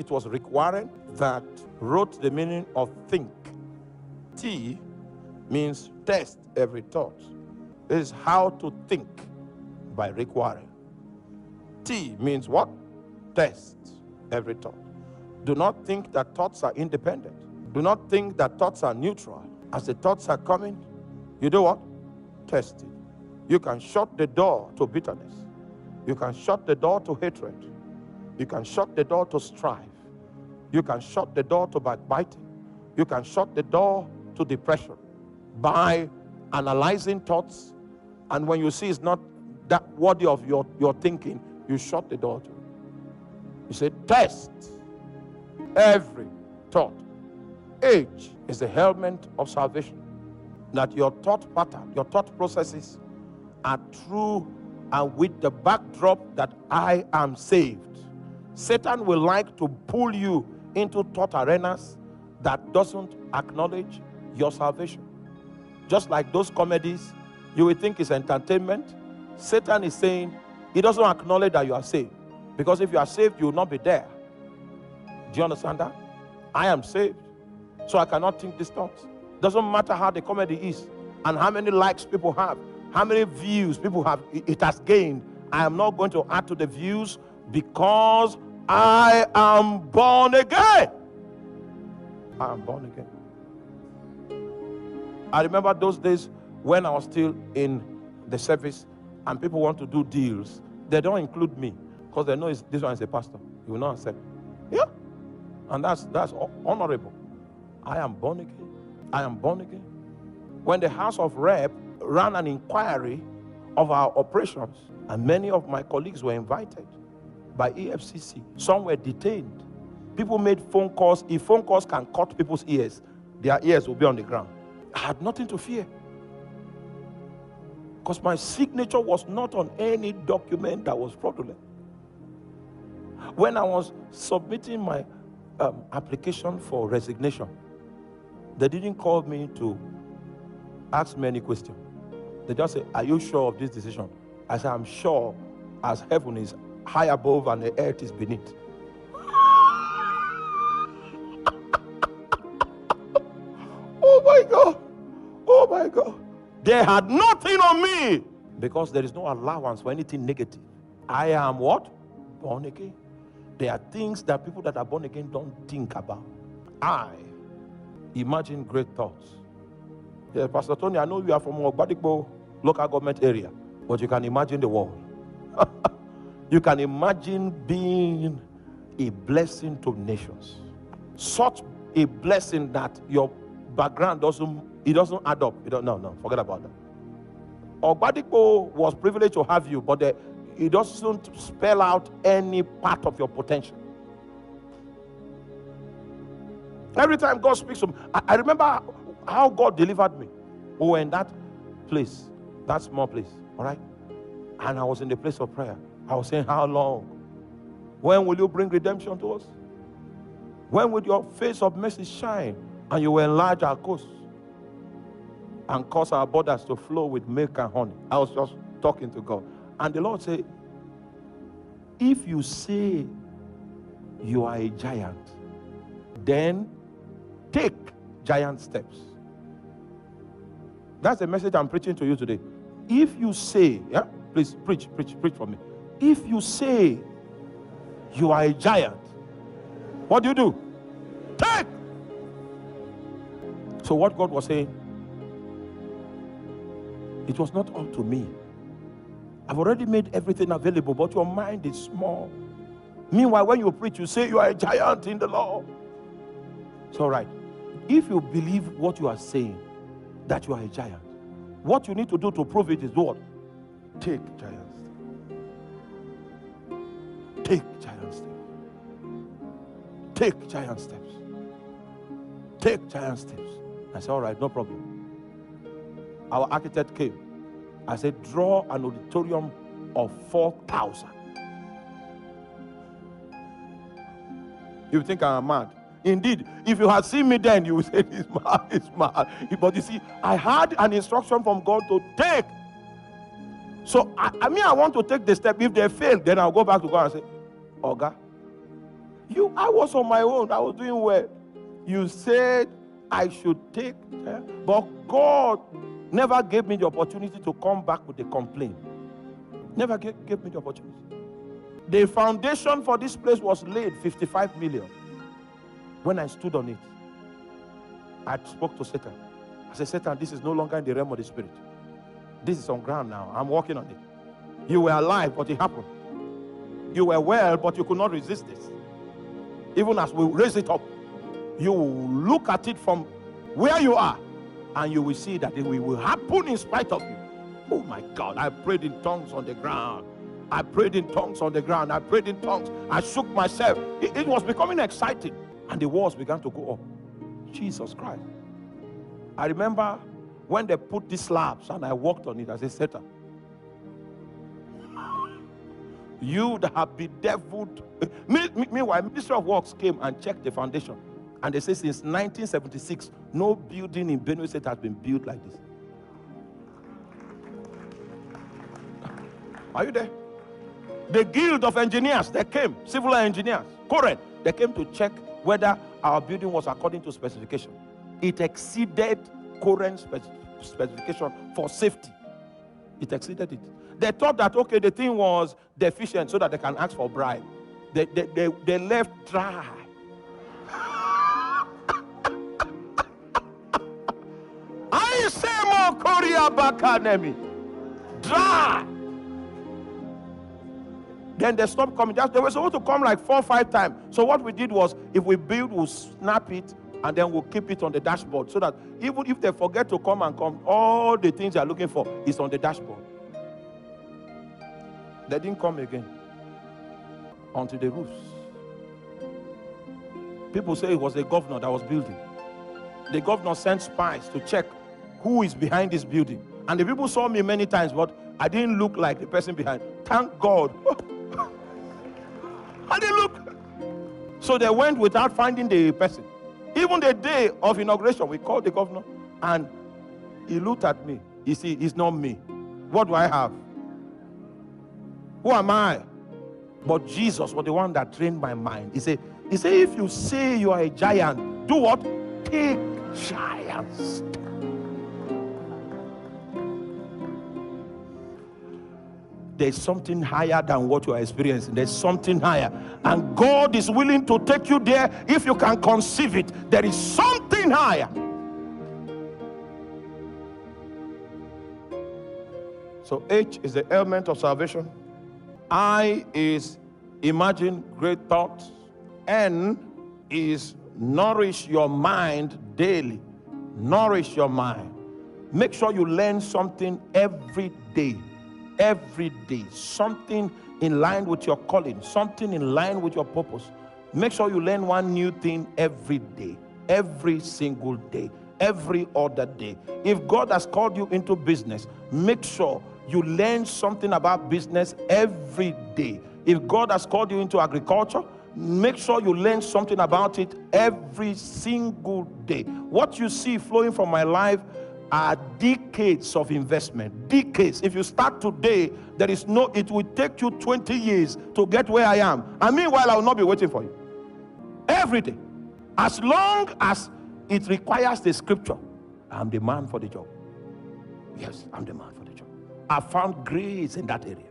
it was Rick Warren that wrote the meaning of think. T means test every thought. This is How to Think by Rick Warren. T means what? Test every thought. Do not think that thoughts are independent. Do not think that thoughts are neutral. As the thoughts are coming, you do what? Test it. You can shut the door to bitterness. You can shut the door to hatred. You can shut the door to strife. You can shut the door to backbiting. You can shut the door to depression by analyzing thoughts. And when you see it's not that worthy of your thinking, you shut the door to it. You say, test every thought. H is the helmet of salvation. That your thought pattern, your thought processes are true and with the backdrop that I am saved. Satan will like to pull you into thought arenas that doesn't acknowledge your salvation. Just like those comedies, you will think it's entertainment. Satan is saying he doesn't acknowledge that you are saved. Because if you are saved, you will not be there. Do you understand that? I am saved, so I cannot think these thoughts. Doesn't matter how the comedy is and how many likes people have, how many views people have, it has gained. I am not going to add to the views because I am born again. I am born again. I remember those days when I was still in the service and people want to do deals. They don't include me because they know this one is a pastor. You will not accept. Yeah. And that's honorable. I am born again. I am born again. When the House of Rep ran an inquiry of our operations, and many of my colleagues were invited by EFCC, some were detained. People made phone calls. If phone calls can cut people's ears, their ears will be on the ground. I had nothing to fear because my signature was not on any document that was fraudulent. When I was submitting my application for resignation, they didn't call me to ask me any question. They just said, are you sure of this decision? I said, I'm sure, as heaven is high above and the earth is beneath. Oh my God. Oh my God. They had nothing on me because there is no allowance for anything negative. I am what? Born again. There are things that people that are born again don't think about. I imagine great thoughts. Yeah, Pastor Tony, I know you are from Ogbadigbo local government area, but you can imagine the world. You can imagine being a blessing to nations. Such a blessing that your background doesn't add up. No, forget about that. Ogbadigbo was privileged to have you, but it doesn't spell out any part of your potential. Every time God speaks to me, I remember how God delivered me. We were in that place, that small place, all right? And I was in the place of prayer. I was saying, how long? When will you bring redemption to us? When will your face of mercy shine and you will enlarge our coast and cause our borders to flow with milk and honey? I was just talking to God. And the Lord said, if you say you are a giant, then take giant steps. That's the message I'm preaching to you today. If you say, yeah, please preach for me. If you say you are a giant, what do? Take. So what God was saying, it was not up to me. I've already made everything available, but your mind is small. Meanwhile, when you preach, you say you are a giant in the Lord. It's all right. If you believe what you are saying, that you are a giant, what you need to do to prove it is what? Take giant steps. Take giant steps. Take giant steps. Take giant steps. I said, all right, no problem. Our architect came. I said, draw an auditorium of 4,000. You think I'm mad? Indeed, if you had seen me then, you would say, he's mad. But you see, I had an instruction from God to take. So, I want to take the step. If they fail, then I'll go back to God and say, Oga, I was on my own. I was doing well. You said I should take, but God never gave me the opportunity to come back with a complaint. Never gave me the opportunity. The foundation for this place was laid 55 million. When I stood on it, I spoke to Satan. I said, Satan, this is no longer in the realm of the spirit. This is on ground now. I'm working on it. You were alive, but it happened. You were well, but you could not resist this. Even as we raise it up, you will look at it from where you are, and you will see that it will happen in spite of you. Oh my God, I prayed in tongues on the ground. I prayed in tongues on the ground. I prayed in tongues. I shook myself. It was becoming exciting, and the walls began to go up. Jesus Christ. I remember when they put these slabs and I walked on it, I said, Satan, you that have bedeviled. Meanwhile, Ministry of Works came and checked the foundation. And they say since 1976, no building in Benue State has been built like this. Are you there? The Guild of Engineers, they came, civil engineers, current, they came to check whether our building was according to specification. It exceeded current specification for safety. It exceeded it. They thought that, okay, the thing was deficient so that they can ask for bribe. They left dry. I say more Korea Bakanemi. Dry. Then they stopped coming. They were supposed to come like 4 or 5 times. So what we did was, if we build, we'll snap it and then we'll keep it on the dashboard, so that even if they forget to come, all the things they're looking for is on the dashboard. They didn't come again onto the roofs. People say it was the governor that was building. The governor sent spies to check who is behind this building. And the people saw me many times, but I didn't look like the person behind. Thank God. I didn't look. So they went without finding the person. Even the day of inauguration, we called the governor and he looked at me. You see, it's not me. What do I have? Who am I? But Jesus was the one that trained my mind. He said, if you say you are a giant, do what? Take giants. There's something higher than what you are experiencing. There's something higher. And God is willing to take you there if you can conceive it. There is something higher. So H is the element of salvation. I is imagine great thoughts. N is nourish your mind daily. Nourish your mind. Make sure you learn something every day. Every day. Something in line with your calling. Something in line with your purpose. Make sure you learn one new thing every day. Every single day. Every other day. If God has called you into business, make sure you learn something about business every day. If God has called you into agriculture, make sure you learn something about it every single day. What you see flowing from my life are decades of investment. Decades. If you start today, it will take you 20 years to get where I am. And meanwhile, I will not be waiting for you. Every day. As long as it requires the scripture, I'm the man for the job. Yes, I'm the man for the job. I found grace in that area.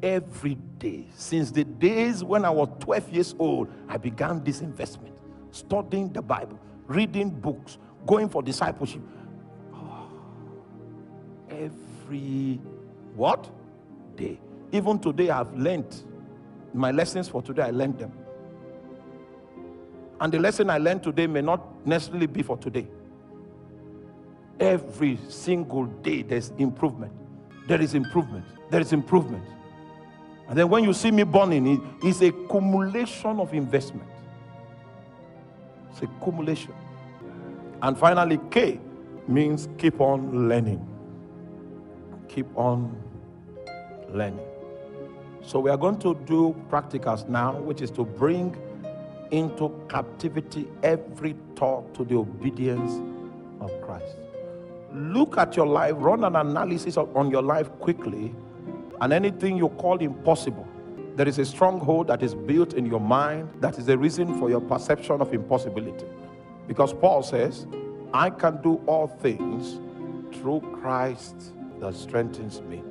Every day. Since the days when I was 12 years old, I began this investment. Studying the Bible, reading books, going for discipleship. Every what? Day. Even today I've learned my lessons for today. I learned them. And the lesson I learned today may not necessarily be for today. Every single day there's improvement. There is improvement. There is improvement. And then when you see me burning, it's a accumulation of investment. It's a accumulation. And finally, K means keep on learning. Keep on learning. So we are going to do practicals now, which is to bring into captivity every thought to the obedience of Christ. Look at your life, run an analysis on your life quickly, and anything you call impossible, There is a stronghold that is built in your mind that is the reason for your perception of impossibility. Because Paul says, I can do all things through Christ that strengthens me.